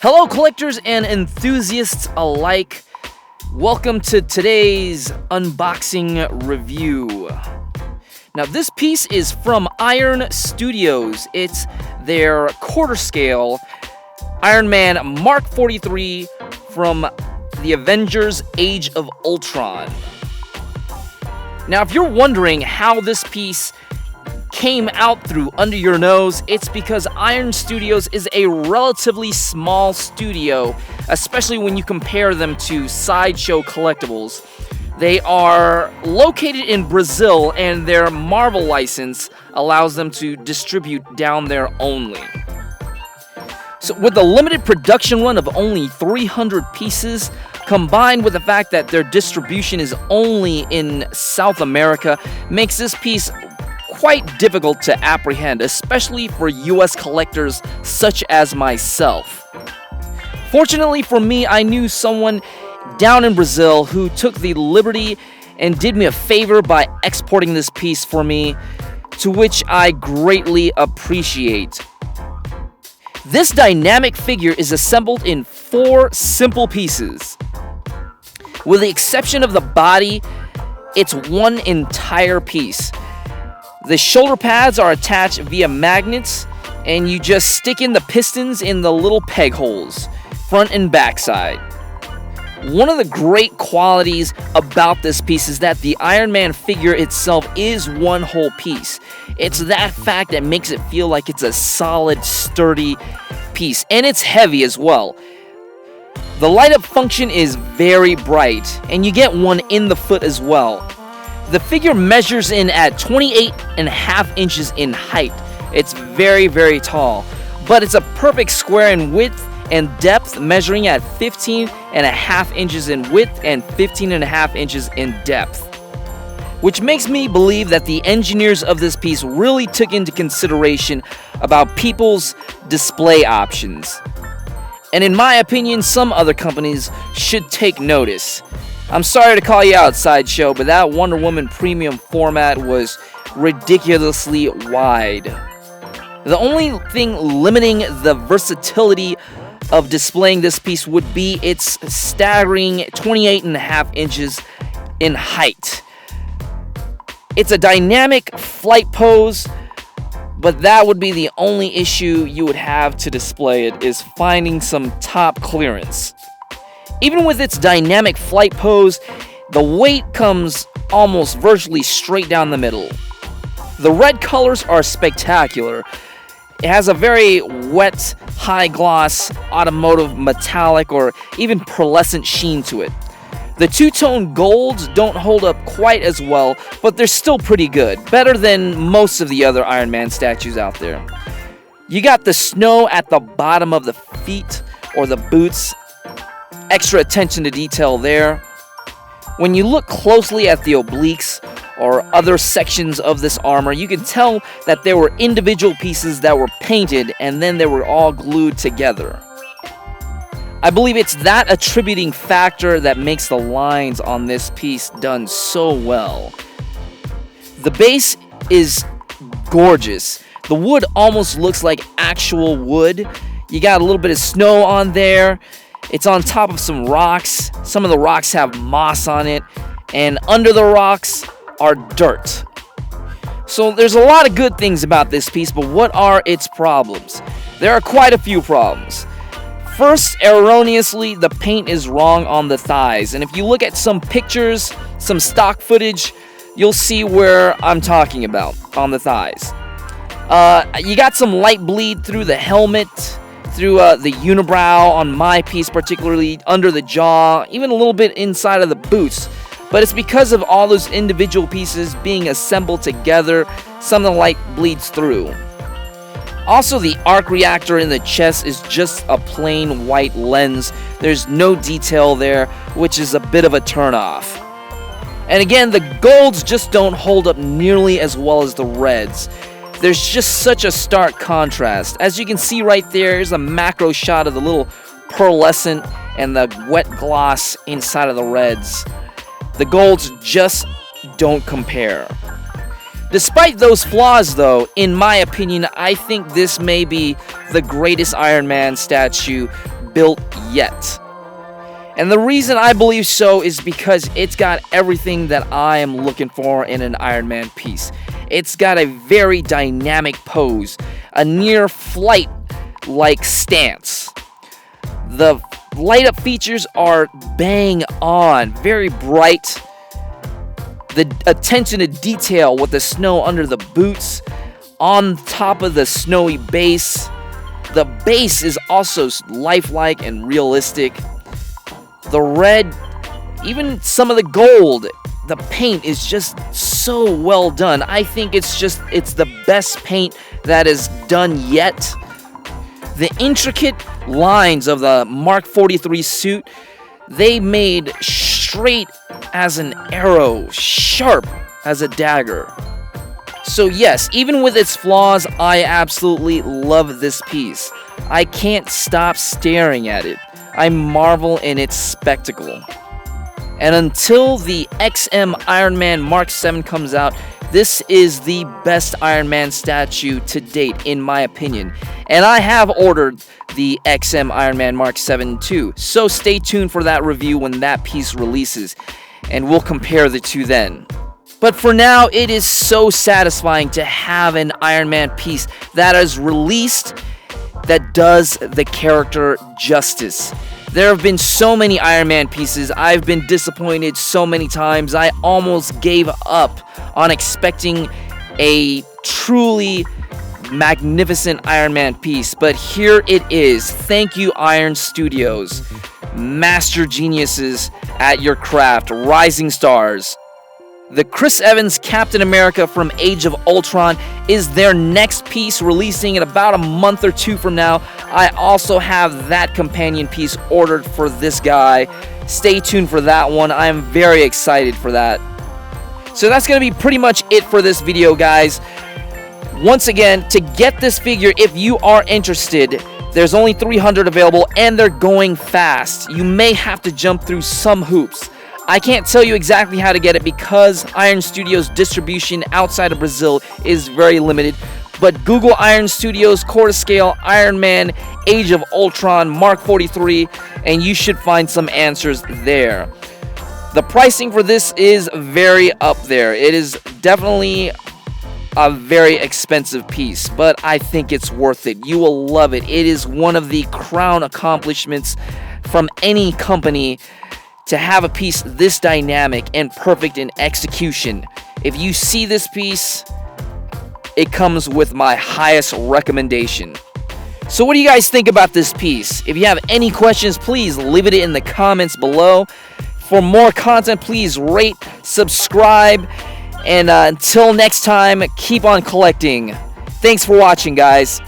Hello, collectors and enthusiasts alike. Welcome to today's unboxing review. Now, this piece is from Iron Studios. It's their quarter scale Iron Man Mark 43 from the Avengers Age of Ultron. Now, if you're wondering how this piece came out through under your nose, it's because Iron Studios is a relatively small studio, especially when you compare them to Sideshow Collectibles. They are located in Brazil, and their Marvel license allows them to distribute down there only. So with a limited production run of only 300 pieces, combined with the fact that their distribution is only in South America, makes this piece quite difficult to apprehend, especially for US collectors such as myself. Fortunately for me, I knew someone down in Brazil who took the liberty and did me a favor by exporting this piece for me, to which I greatly appreciate. This dynamic figure is assembled in 4 simple pieces. With the exception of the body, it's one entire piece. The shoulder pads are attached via magnets, and you just stick in the pistons in the little peg holes, front and back side. One of the great qualities about this piece is that the Iron Man figure itself is one whole piece. It's that fact that makes it feel like it's a solid, sturdy piece, and it's heavy as well. The light up function is very bright, and you get one in the foot as well. The figure measures in at 28.5 inches in height. It's very, very tall, but it's a perfect square in width and depth, measuring at 15.5 inches in width and 15.5 inches in depth. Which makes me believe that the engineers of this piece really took into consideration about people's display options. And in my opinion, some other companies should take notice. I'm sorry to call you out, Sideshow, but that Wonder Woman premium format was ridiculously wide. The only thing limiting the versatility of displaying this piece would be its staggering 28.5 inches in height. It's a dynamic flight pose, but that would be the only issue you would have to display it, is finding some top clearance. Even with its dynamic flight pose, the weight comes almost virtually straight down the middle. The red colors are spectacular. It has a very wet, high-gloss, automotive, metallic, or even pearlescent sheen to it. The two-tone golds don't hold up quite as well, but they're still pretty good. Better than most of the other Iron Man statues out there. You got the snow at the bottom of the feet, or the boots. Extra attention to detail there. When you look closely at the obliques or other sections of this armor, you can tell that there were individual pieces that were painted and then they were all glued together. I believe it's that attributing factor that makes the lines on this piece done so well. The base is gorgeous. The wood almost looks like actual wood. You got a little bit of snow on there. It's on top of some rocks. Some of the rocks have moss on it, and under the rocks are dirt. So there's a lot of good things about this piece, but what are its problems? There are quite a few problems. First, erroneously, the paint is wrong on the thighs, and if you look at some pictures, some stock footage, you'll see where I'm talking about on the thighs. You got some light bleed through the helmet, through the unibrow on my piece, particularly under the jaw, even a little bit inside of the boots. But it's because of all those individual pieces being assembled together, some of the light bleeds through. Also, the arc reactor in the chest is just a plain white lens. There's no detail there, which is a bit of a turnoff. And again, the golds just don't hold up nearly as well as the reds. There's just such a stark contrast. As you can see right there's a macro shot of the little pearlescent and the wet gloss inside of the reds. The golds just don't compare. Despite those flaws, though, in my opinion, I think this may be the greatest Iron Man statue built yet. And the reason I believe so is because it's got everything that I am looking for in an Iron Man piece. It's got a very dynamic pose, a near flight-like stance. The light-up features are bang on, very bright. The attention to detail with the snow under the boots, on top of the snowy base. The base is also lifelike and realistic. The red, even some of the gold, the paint is just so well done. I think it's the best paint that is done yet. The intricate lines of the Mark 43 suit, they made straight as an arrow, sharp as a dagger. So yes, even with its flaws, I absolutely love this piece. I can't stop staring at it. I marvel in its spectacle. And until the XM Iron Man Mark 7 comes out, this is the best Iron Man statue to date, in my opinion. And I have ordered the XM Iron Man Mark 7 too, so stay tuned for that review when that piece releases, and we'll compare the two then. But for now, it is so satisfying to have an Iron Man piece that is released that does the character justice. There have been so many Iron Man pieces, I've been disappointed so many times, I almost gave up on expecting a truly magnificent Iron Man piece, but here it is. Thank you, Iron Studios. Master geniuses at your craft, rising stars. The Chris Evans Captain America from Age of Ultron is their next piece, releasing in about a month or two from now. I also have that companion piece ordered for this guy. Stay tuned for that one. I am very excited for that. So that's going to be pretty much it for this video, guys. Once again, to get this figure, if you are interested, there's only 300 available and they're going fast. You may have to jump through some hoops. I can't tell you exactly how to get it because Iron Studios distribution outside of Brazil is very limited, but Google Iron Studios quarter scale Iron Man Age of Ultron Mark 43 and you should find some answers there. The pricing for this is very up there. It is definitely a very expensive piece, but I think it's worth it. You will love it. It is one of the crown accomplishments from any company to have a piece this dynamic and perfect in execution. If you see this piece, it comes with my highest recommendation. So what do you guys think about this piece? If you have any questions, please leave it in the comments below. For more content, please rate, subscribe, and until next time, keep on collecting. Thanks for watching, guys.